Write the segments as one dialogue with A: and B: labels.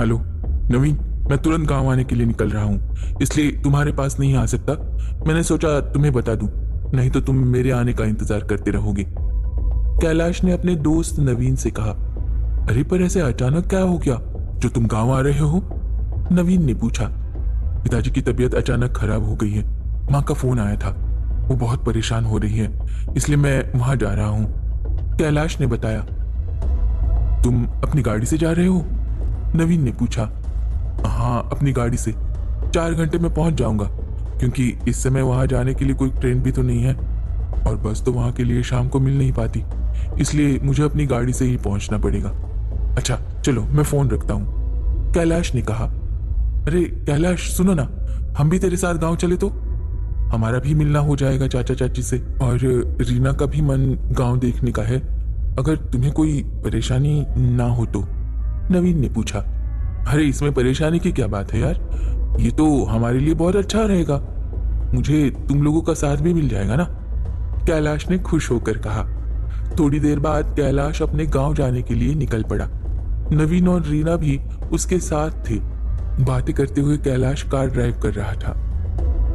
A: Hello नवीन, मैं तुरंत गांव आने के लिए निकल रहा हूँ, इसलिए तुम्हारे पास नहीं आ सकता। मैंने सोचा तुम्हें बता दूं, नहीं तो तुम मेरे आने का इंतजार करते रहोगे। कैलाश ने अपने दोस्त नवीन से कहा। अरे पर ऐसे अचानक क्या हो गया जो तुम गांव आ रहे हो? नवीन ने पूछा। पिताजी की तबीयत अचानक खराब हो गई है। माँ का फोन आया था, वो बहुत परेशान हो रही है, इसलिए मैं वहां जा रहा हूँ, कैलाश ने बताया। तुम अपनी गाड़ी से जा रहे हो? नवीन ने पूछा। हाँ, अपनी गाड़ी से 4 घंटे में पहुंच जाऊंगा, क्योंकि इस समय वहां जाने के लिए कोई ट्रेन भी तो नहीं है और बस तो वहां के लिए शाम को मिल नहीं पाती, इसलिए मुझे अपनी गाड़ी से ही पहुंचना पड़ेगा। अच्छा चलो, मैं फोन रखता हूँ, कैलाश ने कहा। अरे कैलाश सुनो ना, हम भी तेरे साथ गांव चले तो? हमारा भी मिलना हो जाएगा चाचा चाची से, और रीना का भी मन गांव देखने का है, अगर तुम्हें कोई परेशानी ना हो तो, नवीन ने पूछा। अरे इसमें परेशानी की क्या बात है यार, ये तो हमारे लिए बहुत अच्छा रहेगा, मुझे तुम लोगों का साथ भी मिल जाएगा ना, कैलाश ने खुश होकर कहा। थोड़ी देर बाद कैलाश अपने गांव जाने के लिए निकल पड़ा। नवीन और रीना भी उसके साथ थे। बातें करते हुए कैलाश कार ड्राइव कर रहा था।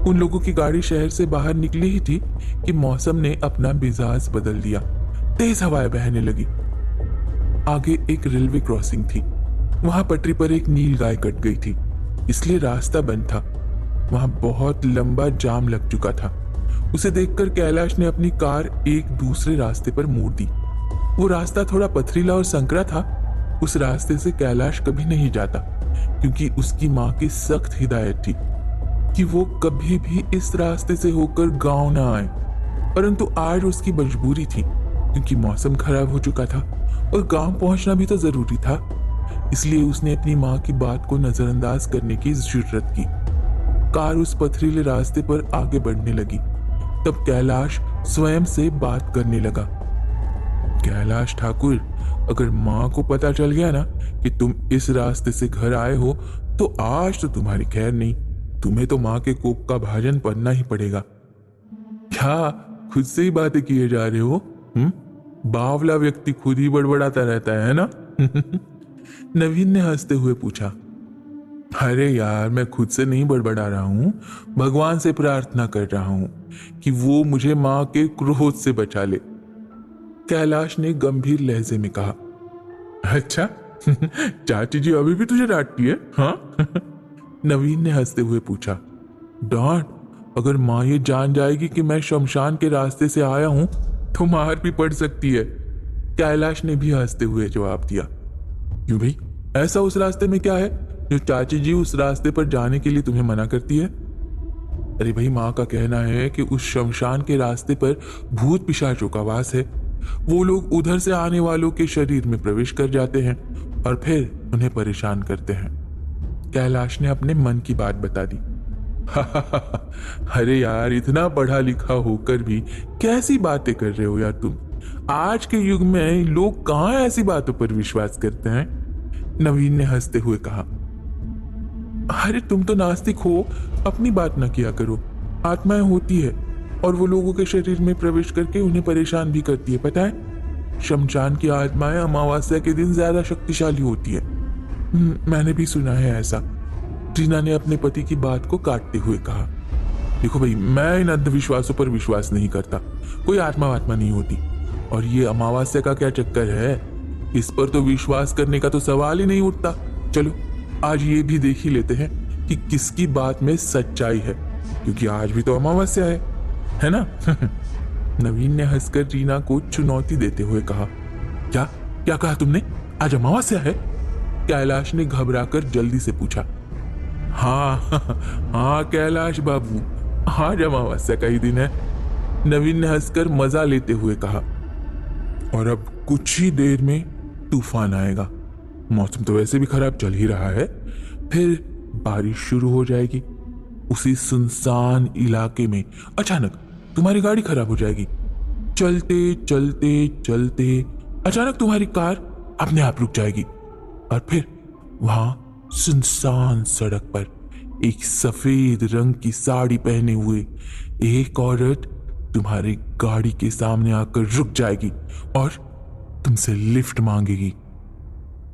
A: उन लोगों की गाड़ी शहर से बाहर निकली ही थी कि मौसम ने अपना मिजाज बदल दिया। तेज हवाएं बहने लगी। आगे एक रेलवे क्रॉसिंग थी, वहां पटरी पर एक नील गाय कट गई थी, इसलिए रास्ता बंद था। वहां बहुत लंबा जाम लग चुका था। उसे देखकर कैलाश ने अपनी कार एक दूसरे रास्ते पर मोड़ दी। वो रास्ता थोड़ा पथरीला और संकरा था। उस रास्ते से कैलाश कभी नहीं जाता, क्योंकि उसकी माँ की सख्त हिदायत थी कि वो कभी भी इस रास्ते से होकर गांव ना आए। परंतु आज उसकी मजबूरी थी, क्योंकि मौसम खराब हो चुका था और गांव पहुंचना भी तो जरूरी था। इसलिए उसने अपनी माँ की बात को नजरअंदाज करने की जरूरत की। कार उस पथरीले रास्ते पर आगे बढ़ने लगी। तब कैलाश स्वयं से बात करने लगा। कैलाश ठाकुर, अगर माँ को पता चल गया ना कि तुम इस रास्ते से घर आए हो, तो आज तो तुम्हारी खैर नहीं, तुम्हें तो माँ के कोप का भाजन पड़ना ही पड़ेगा। क्या खुद से ही बातें किए जा रहे हो? बावला व्यक्ति खुद ही बड़बड़ाता रहता है ना? नवीन ने हंसते हुए पूछा। अरे यार, मैं खुद से नहीं बड़बड़ा रहा हूँ, भगवान से प्रार्थना कर रहा हूँ कि वो मुझे माँ के क्रोध से बचा ले, कैलाश ने गंभीर लहजे में कहा। अच्छा चाची जी अभी भी तुझे डांटती है? हाँ नवीन ने हंसते हुए पूछा। डांट? अगर माँ ये जान जाएगी कि मैं शमशान के रास्ते से आया हूं तो मार भी पड़ सकती है, कैलाश ने भी हंसते हुए जवाब दिया। क्यों भाई, ऐसा उस रास्ते में क्या है जो चाची जी उस रास्ते पर जाने के लिए तुम्हें मना करती है? अरे भाई, माँ का कहना है कि उस शमशान के रास्ते पर भूत पिशाचों का वास है। वो लोग उधर से आने वालों के शरीर में प्रवेश कर जाते हैं और फिर उन्हें परेशान करते हैं, कैलाश ने अपने मन की बात बता दी। अरे यार, इतना पढ़ा लिखा होकर भी कैसी बातें कर रहे हो यार तुम? आज के युग में लोग कहाँ ऐसी बातों पर विश्वास करते हैं, नवीन ने हंसते हुए कहा। अरे तुम तो नास्तिक हो, अपनी बात ना किया करो। आत्माएं होती है और वो लोगों के शरीर में प्रवेश करके उन्हें परेशान भी करती है, पता है? शमशान की आत्माएं अमावस्या के दिन ज्यादा शक्तिशाली होती है। मैंने भी सुना है ऐसा, रीना ने अपने पति की बात को काटते हुए कहा। देखो भाई, मैं इन अंधविश्वासों पर विश्वास नहीं करता, कोई आत्मा वात्मा नहीं होती, और ये अमावस्या का क्या चक्कर है, इस पर तो विश्वास करने का तो सवाल ही नहीं उठता। चलो आज ये भी देख ही लेते हैं कि किसकी बात में सच्चाई है, क्योंकि आज भी तो अमावस्या है ना? नवीन ने हंसकर रीना को चुनौती देते हुए कहा। क्या क्या कहा तुमने? आज अमावस्या है? कैलाश ने घबराकर जल्दी से पूछा। हाँ हाँ कैलाश बाबू, आज अमावस्या का ही दिन है, नवीन ने हंसकर मजा लेते हुए कहा। और अब कुछ ही देर में तूफान आएगा, मौसम तो वैसे भी खराब चल ही रहा है, फिर बारिश शुरू हो जाएगी। उसी सुनसान इलाके में अचानक तुम्हारी गाड़ी खराब हो जाएगी। चलते चलते चलते अचानक तुम्हारी कार अपने आप रुक जाएगी और फिर वहां सुनसान सड़क पर एक सफेद रंग की साड़ी पहने हुए एक औरत तुम्हारी गाड़ी के सामने आकर रुक जाएगी और तुमसे लिफ्ट मांगेगी।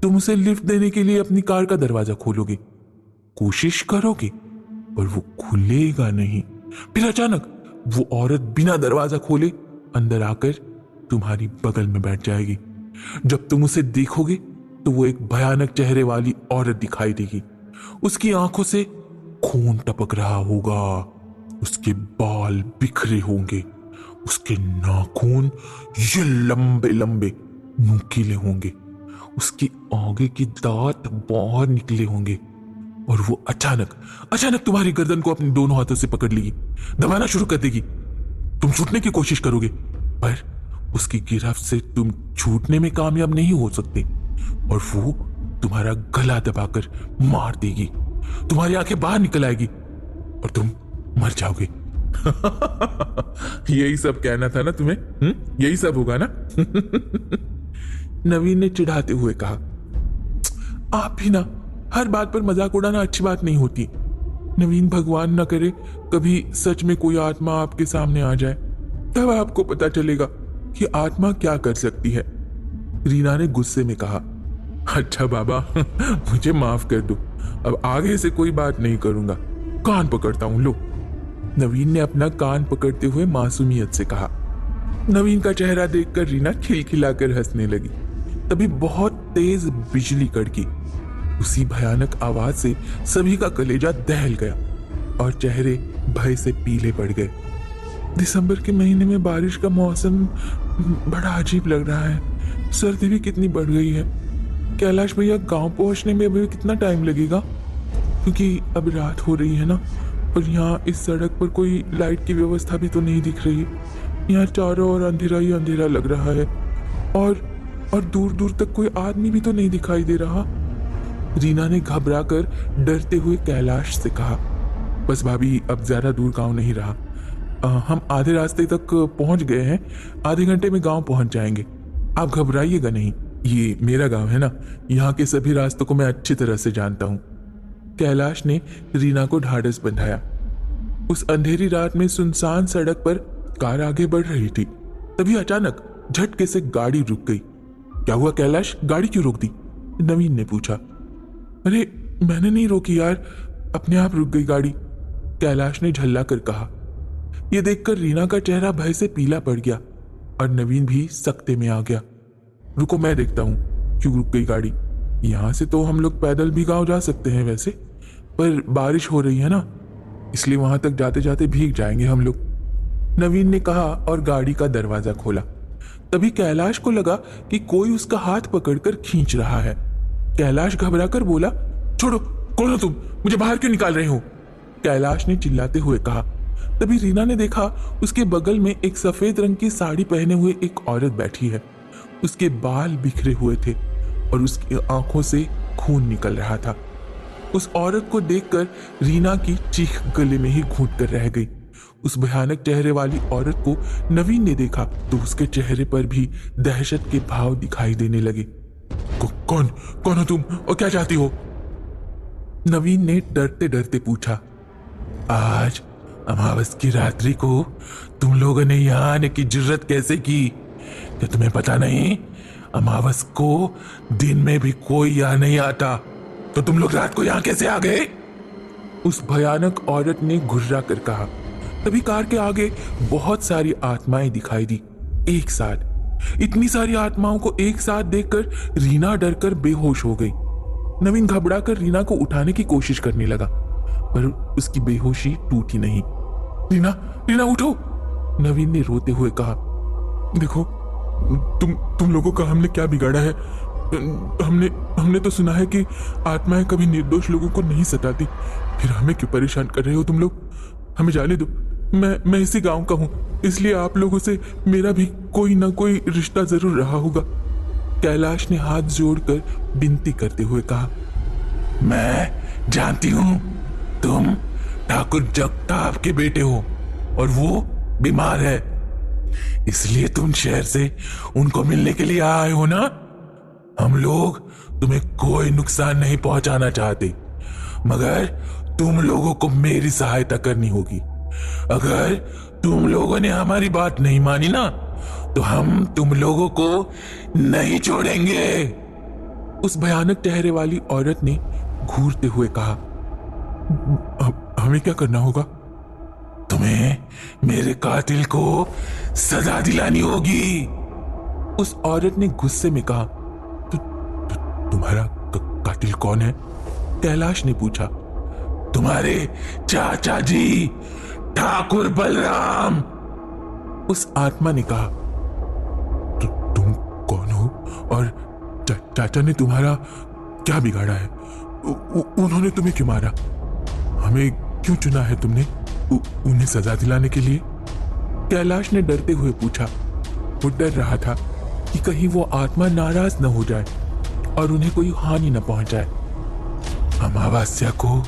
A: तुम उसे लिफ्ट देने के लिए अपनी कार का दरवाजा खोलोगे, कोशिश करोगे, पर वो खुलेगा नहीं। फिर अचानक वो औरत बिना दरवाजा खोले अंदर आकर तुम्हारी बगल में बैठ जाएगी। जब तुम उसे देखोगे तो वो एक भयानक चेहरे वाली औरत दिखाई देगी। उसकी आंखों से खून टपक रहा होगा, उसके बाल बिखरे होंगे, उसके नाखून ये लंबे लंबे नुकीले होंगे, उसकी आगे की दांत बाहर निकले होंगे और वो अचानक अचानक तुम्हारी गर्दन को अपने दोनों हाथों से पकड़ लेगी, दबाना शुरू कर देगी। तुम छूटने की कोशिश करोगे, पर उसकी गिरफ्त से तुम छूटने में कामयाब नहीं हो सकते और वो तुम्हारा गला दबाकर मार देगी। तुम्हारी आंखें बाहर निकल आएगी और तुम मर जाओगे। यही सब कहना था ना तुम्हें? यही सब होगा ना? नवीन ने चिढ़ाते हुए कहा। आप भी ना, हर बात पर मजाक उड़ाना अच्छी बात नहीं होती। नवीन, भगवान न करे कभी सच में कोई आत्मा आपके सामने आ जाए, तब आपको पता चलेगा कि आत्मा क्या कर सकती है। रीना ने गुस्से में कहा। अच्छा बाबा, मुझे माफ कर दो, अब आगे से कोई बात नहीं करूंगा, कान पकड़ता हूं, लो। नवीन ने अपना कान पकड़ते हुए मासूमियत से कहा। नवीन का चेहरा देखकर रीना खिलखिलाकर हंसने लगी। तभी बहुत तेज बिजली कड़की। उसी भयानक आवाज से सभी का कलेजा दहल गया और चेहरे भय से पीले पड़ गए। दिसंबर के महीने में बारिश का मौसम बड़ा अजीब लग रहा है। सर्दी भी कितनी बढ़ गई है। कैलाश भैया, गांव पहुंचने में अभी कितना टाइम लगेगा? क्योंकि अब रात हो रही है ना, और यहाँ इस सड़क पर कोई लाइट की व्यवस्था भी तो नहीं दिख रही। यहाँ चारों ओर अंधेरा ही अंधेरा लग रहा है और दूर दूर तक कोई आदमी भी तो नहीं दिखाई दे रहा। रीना ने घबराकर डरते हुए कैलाश से कहा। बस भाभी, अब ज्यादा दूर गांव नहीं रहा, हम आधे रास्ते तक पहुंच गए हैं, आधे घंटे में गांव पहुंच जाएंगे। आप घबराइएगा नहीं, ये मेरा गांव है ना, यहाँ के सभी रास्तों को मैं अच्छी तरह से जानता हूँ। कैलाश ने रीना को ढाढ़स बंधाया। उस अंधेरी रात में सुनसान सड़क पर कार आगे बढ़ रही थी। तभी अचानक झटके से गाड़ी रुक गई। क्या हुआ कैलाश, गाड़ी क्यों रोक दी? नवीन ने पूछा। अरे मैंने नहीं रोकी यार, अपने आप रुक गई गाड़ी, कैलाश ने झल्ला कर कहा। यह देखकर रीना का चेहरा भय से पीला पड़ गया और नवीन भी सकते में आ गया। रुको, मैं देखता हूं क्यों रुक गई गाड़ी। यहां से तो हम लोग पैदल भी गांव जा सकते हैं वैसे, पर बारिश हो रही है ना, इसलिए वहां तक जाते जाते भीग जाएंगे हम लोग, नवीन ने कहा और गाड़ी का दरवाजा खोला। तभी कैलाश को लगा कि कोई उसका हाथ पकड़कर खींच रहा है। कैलाश घबराकर बोला, छोड़ो, कौन हो तुम, मुझे बाहर क्यों निकाल रहे हो? कैलाश ने चिल्लाते हुए कहा। तभी रीना ने देखा उसके बगल में एक सफेद रंग की साड़ी पहने हुए एक औरत बैठी है। उसके बाल बिखरे हुए थे और उसकी आंखों से खून निकल रहा था। उस औरत को देखकर रीना की चीख गले में ही घूंट कर रह गई। उस भयानक चेहरे वाली औरत को नवीन ने देखा तो उसके चेहरे पर भी दहशत के भाव दिखाई देने लगे। कौन कौन हो तुम और क्या चाहती हो? नवीन ने डरते डरते पूछा। आज अमावस की रात्रि को तुम लोगों ने यहां आने की जुर्रत कैसे की? क्या तुम्हें पता नहीं, अमावस को दिन में भी कोई यहां नहीं आता, तो तुम लोग रात को यहां कैसे आ गए? उस भयानक औरत ने घुर्रा कर कहा। तभी कार के आगे बहुत सारी आत्माएं दिखाई दी एक साथ। इतनी सारी आत्माओं को एक साथ देखकर रीना डरकर बेहोश हो गई। नवीन घबराकर रीना को उठाने की कोशिश करने लगा, पर उसकी बेहोशी टूटी नहीं। रीना, रीना उठो, नवीन ने रोते हुए कहा। देखो, तुम लोगों का हमने क्या बिगाड़ा है? हमने तो सुना है कि आत्माएं कभी निर्दोष लोगों को नहीं सताती, फिर हमें क्यों परेशान कर रहे हो तुम लोग? हमें जाने दो, मैं इसी गांव का हूं, इसलिए आप लोगों से मेरा भी कोई ना कोई रिश्ता जरूर रहा होगा, कैलाश ने हाथ जोड़कर विनती करते हुए कहा। मैं जानती हूं तुम ठाकुर जगताप के बेटे हो और वो बीमार है, इसलिए तुम शहर से उनको मिलने के लिए आए हो ना। हम लोग तुम्हें कोई नुकसान नहीं पहुंचाना चाहते, मगर तुम लोगों को मेरी सहायता करनी होगी। अगर तुम लोगों ने हमारी बात नहीं मानी ना, तो हम तुम लोगों को नहीं छोड़ेंगे। उस भयानक चेहरे वाली औरत ने घूरते हुए कहा, हमें क्या करना होगा? तुम्हें मेरे कातिल को सजा दिलानी होगी। उस औरत ने गुस्से में कहा। तुम्हारा कातिल कौन है? कैलाश ने पूछा। तुम्हारे चाचा जी ठाकुर बलराम, उस आत्मा ने कहा। तुम कौन हो और चाचा ने तुम्हारा क्या बिगाड़ा है? उन्होंने तुम्हें क्यों मारा? हमें क्यों चुना है तुमने उन्हें सजा दिलाने के लिए? कैलाश ने डरते हुए पूछा। वो डर रहा था कि कहीं वो आत्मा नाराज न हो जाए और उन्हें कोई हानि न पहुंचाए। अमावस्या को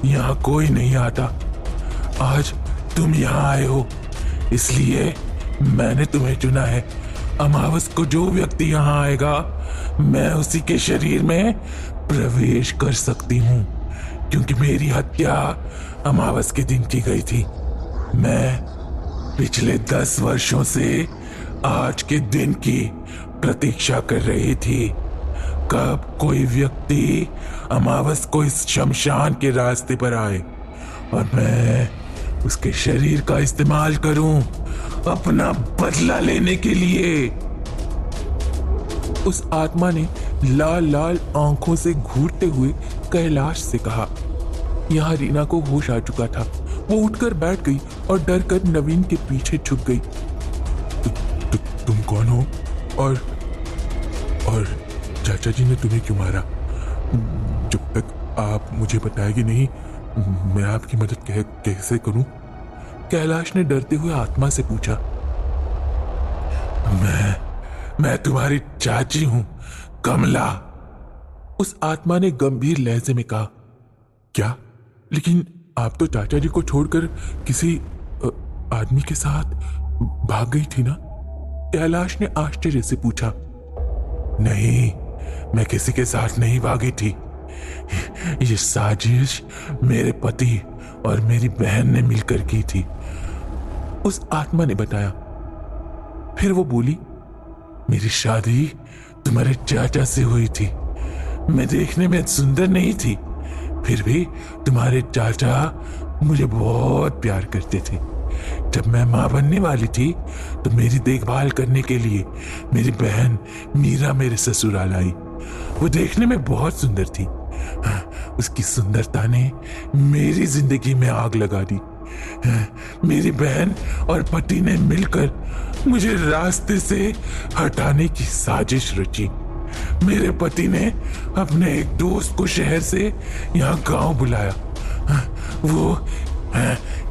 A: यहाँ कोई नहीं आता। आज तुम यहाँ आए हो, इसलिए मैंने तुम्हें चुना है। अमावस को जो व्यक्ति यहाँ आएगा, मैं उसी के शरीर में प्रवेश कर सकती हूँ, क्योंकि मेरी हत्या अमावस के दिन की गई थी। मैं पिछले 10 वर्षों से आज के दिन की प्रतीक्षा कर रही थी, कब कोई व्यक्ति अमावस को इस शमशान के रास्ते पर आए और मैं उसके शरीर का इस्तेमाल करूं अपना बदला लेने के लिए। उस आत्मा ने लाल लाल आंखों से घूरते हुए कैलाश से कहा। यहाँ रीना को होश आ चुका था। वो उठकर बैठ गई और डर कर नवीन के पीछे छुप गई। तुम कौन हो और चाचा जी ने तुम्हें क्यों मारा? जब तक आप मुझे बताएगी नहीं, मैं आपकी मदद कैसे करूं? कैलाश ने डरते हुए आत्मा से पूछा। मैं तुम्हारी चाची हूं, कमला, उस आत्मा ने गंभीर लहजे में कहा। क्या? लेकिन आप तो चाचा जी को छोड़कर किसी आदमी के साथ भाग गई थी ना? कैलाश ने आश्चर्य से पूछा। नहीं, मैं किसी के साथ नहीं भागी थी। ये साजिश मेरे पति और मेरी बहन ने मिलकर की थी, उस आत्मा ने बताया। फिर वो बोली, मेरी शादी तुम्हारे चाचा से हुई थी। मैं देखने में सुंदर नहीं थी, फिर भी तुम्हारे चाचा मुझे बहुत प्यार करते थे। जब मैं मां बनने वाली थी तो मेरी देखभाल करने के लिए मेरी बहन मीरा मेरे ससुराल आई। वो देखने में बहुत सुंदर थी। उसकी सुंदरता ने मेरी जिंदगी में आग लगा दी। मेरी बहन और पति ने मिलकर मुझे रास्ते से हटाने की साजिश रची। मेरे पति ने अपने एक दोस्त को शहर से यहाँ गांव बुलाया। वो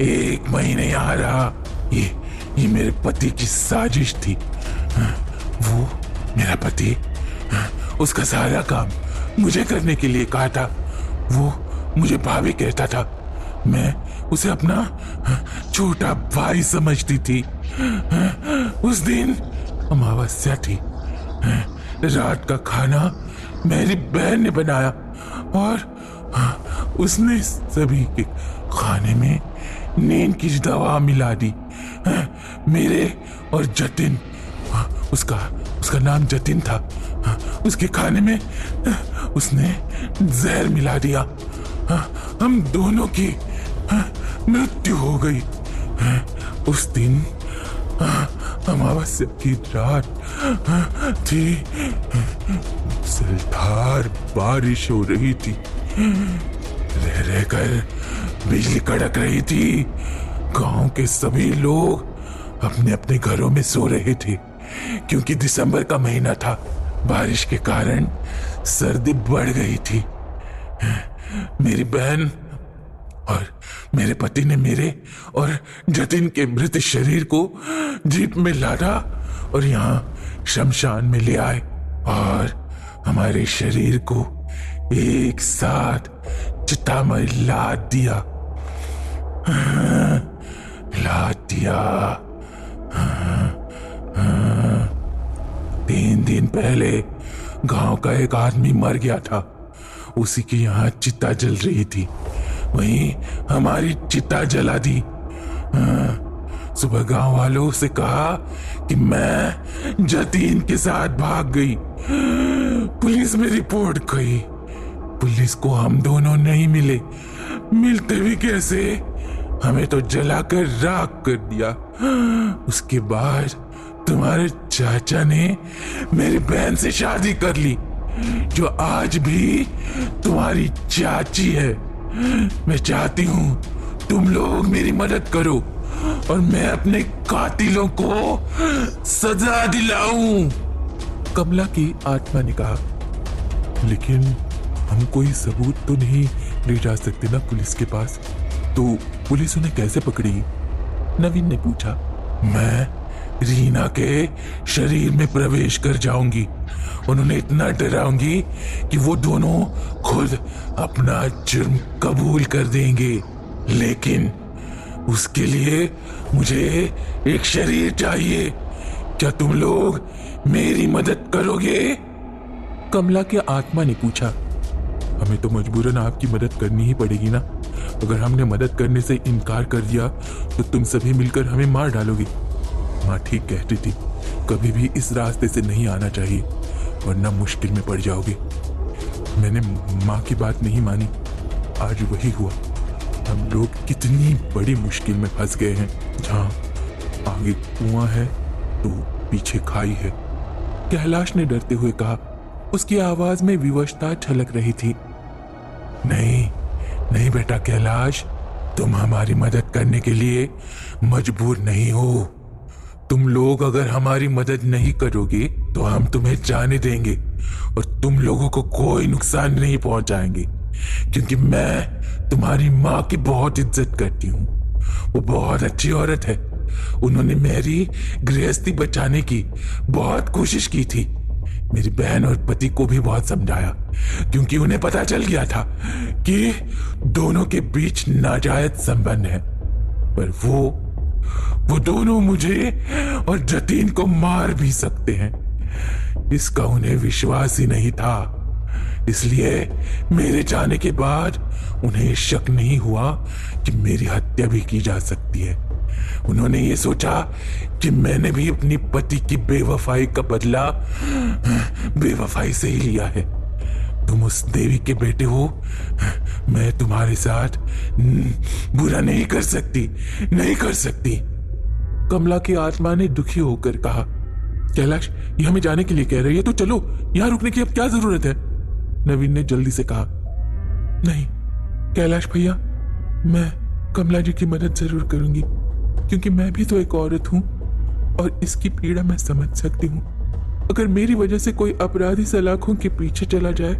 A: 1 महीने यहाँ रहा। ये मेरे पति की साजिश थी। वो मेरा पति, उसका सारा काम मुझे करने के लिए कहा था। वो मुझे भाभी कहता था। मैं उसे अपना छोटा भाई समझती थी। उस दिन अमावस्या थी। रात का खाना मेरी बहन ने बनाया और उसने सभी के खाने में नींद की दवा मिला दी। मेरे और जतिन, उसका नाम जतिन था, उसके खाने में उसने जहर मिला दिया। हम दोनों की मृत्यु हो गई। उस दिन अमावस्या की रात थी। मुसलधार बारिश हो रही थी। रह रहकर बिजली कड़क रही थी। गांव के सभी लोग अपने अपने घरों में सो रहे थे, क्योंकि दिसंबर का महीना था। बारिश के कारण सर्दी बढ़ गई थी। मेरी बहन और मेरे पति ने मेरे और जतिन के मृत शरीर को जीप में लादा और यहाँ शमशान में ले आए और हमारे शरीर को एक साथ चिता में लाद दिया। लाद दिया। 3 दिन पहले गांव का एक आदमी मर गया था। उसी की यहाँ चिता जल रही थी, वहीं हमारी चिता जला दी। सुबह गांव वालों से कहा कि मैं जतीन के साथ भाग गई। पुलिस में रिपोर्ट की। पुलिस को हम दोनों नहीं मिले, मिलते भी कैसे, हमें तो जलाकर राख कर दिया। उसके बाद तुम्हारे चाचा ने मेरी बहन से शादी कर ली, जो आज भी तुम्हारी चाची है। मैं चाहती हूँ तुम लोग मेरी मदद करो और मैं अपने कातिलों को सजा दिलाऊं। कमला की आत्मा ने कहा, लेकिन हम कोई सबूत तो नहीं ले जा सकते ना पुलिस के पास, तो पुलिस उन्हें कैसे पकड़ेगी? नवीन ने पूछा। मैं रीना के शरीर में प्रवेश कर जाऊंगी, उन्हें इतना डराऊंगी कि वो दोनों खुद अपना जुर्म कबूल कर देंगे। लेकिन उसके लिए मुझे एक शरीर चाहिए। क्या तुम लोग मेरी मदद करोगे? कमला की आत्मा ने पूछा। हमें तो मजबूरन आपकी मदद करनी ही पड़ेगी ना। अगर हमने मदद करने से इनकार कर दिया तो तुम सभी मिलकर हमें मार डालोगे। माँ ठीक कहती थी, कभी भी इस रास्ते से नहीं आना चाहिए वरना मुश्किल में पड़ जाओगे। मैंने माँ की बात नहीं मानी, आज वही हुआ। हम लोग कितनी बड़ी मुश्किल में फंस गए हैं। जहाँ आगे कुआं है तो पीछे खाई है। कैलाश ने डरते हुए कहा। उसकी आवाज में विवशता छलक रही थी। नहीं नहीं बेटा कैलाश, तुम हमारी मदद करने के लिए मजबूर नहीं हो। तुम लोग अगर हमारी मदद नहीं करोगे तो हम तुम्हें जाने देंगे और तुम लोगों को कोई नुकसान नहीं पहुंचाएंगे, क्योंकि मैं तुम्हारी माँ की बहुत इज्जत करती हूँ। वो बहुत अच्छी औरत है। उन्होंने मेरी गृहस्थी बचाने की बहुत कोशिश की थी। मेरी बहन और पति को भी बहुत समझाया, क्योंकि उन्हें पता चल गया था कि दोनों के बीच नाजायज संबंध है। पर वो दोनों मुझे और जतीन को मार भी सकते हैं, इसका उन्हें विश्वास ही नहीं था। इसलिए मेरे जाने के बाद उन्हें शक नहीं हुआ कि मेरी हत्या भी की जा सकती है। उन्होंने ये सोचा कि मैंने भी अपनी पति की बेवफाई का बदला बेवफाई से ही लिया है। तुम उस देवी के बेटे हो, मैं तुम्हारे साथ बुरा नहीं कर सकती, नहीं कर सकती। कमला की आत्मा ने दुखी होकर कहा, कैलाश ये हमें जाने के लिए कह रही है तो चलो, यहाँ रुकने की अब क्या जरूरत है? नवीन ने जल्दी से कहा। नहीं कैलाश भैया, मैं कमला जी की मदद जरूर करूंगी, क्योंकि मैं भी तो एक औरत हूँ और इसकी पीड़ा मैं समझ सकती हूँ। अगर मेरी वजह से कोई अपराधी सलाखों के पीछे चला जाए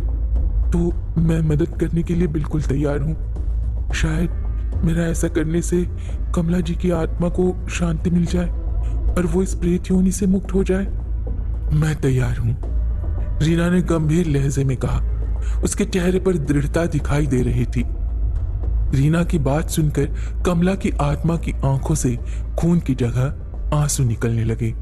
A: तो मैं मदद करने के लिए बिल्कुल तैयार हूँ। शायद मेरा ऐसा करने से कमला जी की आत्मा को शांति मिल जाए और वो इस प्रेत योनि से मुक्त हो जाए। मैं तैयार हूँ, रीना ने गंभीर लहजे में कहा। उसके चेहरे पर दृढ़ता दिखाई दे रही थी। रीना की बात सुनकर कमला की आत्मा की आंखों से खून की जगह आंसू निकलने लगे।